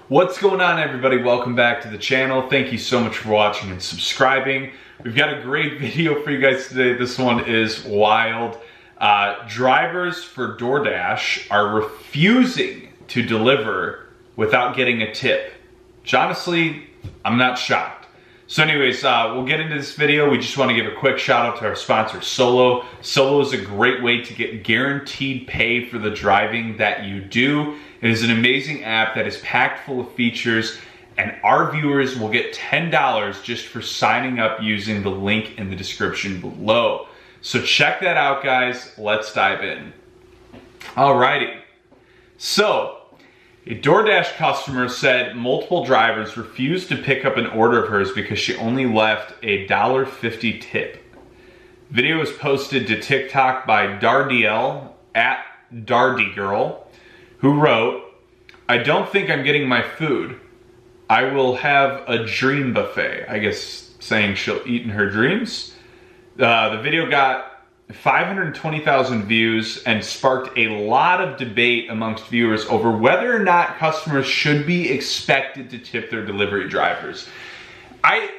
What's going on, everybody? Welcome back to the channel. Thank you so much for watching and subscribing. We've got a great video for you guys today. This one is wild. Drivers for DoorDash are refusing to deliver without getting a tip. Which honestly, I'm not shocked. So anyways, we'll get into this video. We just want to give a quick shout out to our sponsor, Solo. Solo is a great way to get guaranteed pay for the driving that you do. It is an amazing app that is packed full of features, and our viewers will get $10 just for signing up using the link in the description below. So check that out, guys. Let's dive in. Alrighty. So, a DoorDash customer said multiple drivers refused to pick up an order of hers because she only left a $1.50 tip. Video was posted to TikTok by Dardiel at DardyGirl, who wrote, "I don't think I'm getting my food. I will have a dream buffet." I guess saying she'll eat in her dreams. The video got 520,000 views and sparked a lot of debate amongst viewers over whether or not customers should be expected to tip their delivery drivers. I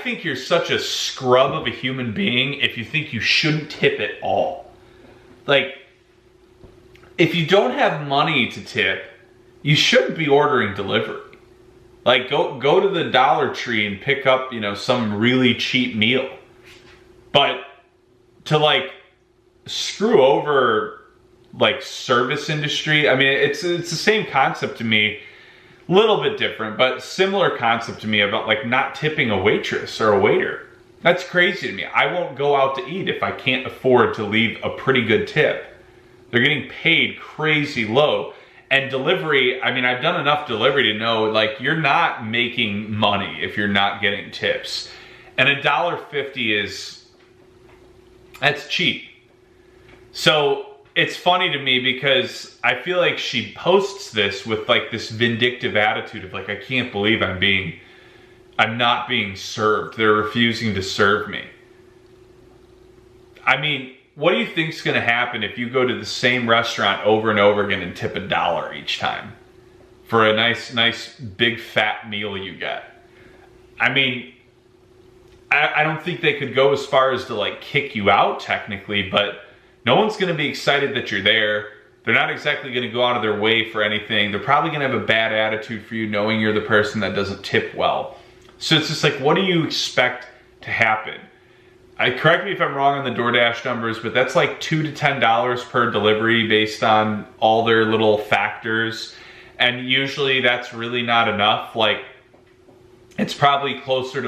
think you're such a scrub of a human being if you think you shouldn't tip at all. If you don't have money to tip, you shouldn't be ordering delivery. Go to the Dollar Tree and pick up, some really cheap meal. But to screw over service industry, I mean, it's the same concept to me, a little bit different, but similar concept to me about not tipping a waitress or a waiter. That's crazy to me. I won't go out to eat if I can't afford to leave a pretty good tip. They're getting paid crazy low. And delivery, I mean, I've done enough delivery to know, you're not making money if you're not getting tips. And $1.50 that's cheap. So it's funny to me because I feel like she posts this with this vindictive attitude of I can't believe I'm not being served. They're refusing to serve me. I mean, what do you think's gonna happen if you go to the same restaurant over and over again and tip $1 each time for a nice big fat meal you get? I mean, I don't think they could go as far as to kick you out technically, but no one's gonna be excited that you're there. They're not exactly gonna go out of their way for anything. They're probably gonna have a bad attitude for you knowing you're the person that doesn't tip well. So it's just what do you expect to happen? Correct me if I'm wrong on the DoorDash numbers, but that's $2 to $10 per delivery based on all their little factors. And usually that's really not enough. It's probably closer to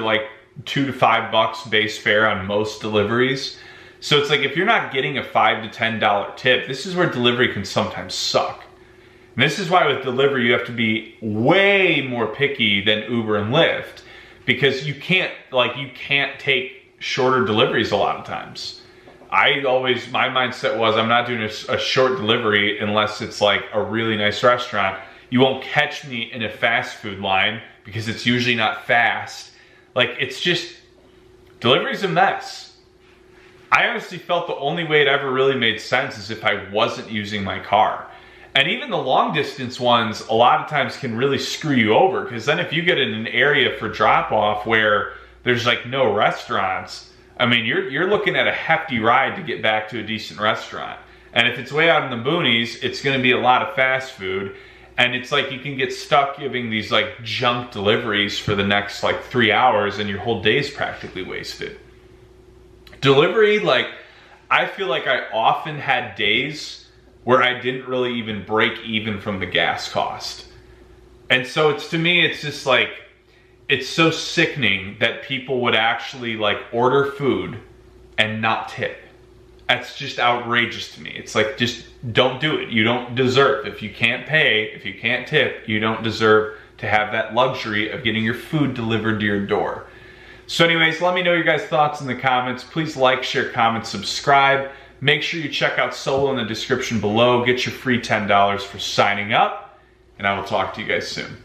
$2 to $5 base fare on most deliveries. So it's if you're not getting a $5 to $10 tip, this is where delivery can sometimes suck. And this is why with delivery you have to be way more picky than Uber and Lyft, because you can't take shorter deliveries a lot of times. My mindset was I'm not doing a short delivery unless it's a really nice restaurant. You won't catch me in a fast food line because it's usually not fast. It's just, delivery's a mess. I honestly felt the only way it ever really made sense is if I wasn't using my car. And even the long distance ones a lot of times can really screw you over, because then if you get in an area for drop off where there's no restaurants, I mean, you're looking at a hefty ride to get back to a decent restaurant. And if it's way out in the boonies, it's gonna be a lot of fast food. And it's you can get stuck giving these junk deliveries for the next 3 hours and your whole day's practically wasted. Delivery, I feel I often had days where I didn't really even break even from the gas cost. And so to me, it's just it's so sickening that people would actually order food and not tip. That's just outrageous to me. It's just don't do it. You don't deserve. If you can't pay, if you can't tip, you don't deserve to have that luxury of getting your food delivered to your door. So anyways, let me know your guys' thoughts in the comments. Please like, share, comment, subscribe. Make sure you check out Solo in the description below. Get your free $10 for signing up, and I will talk to you guys soon.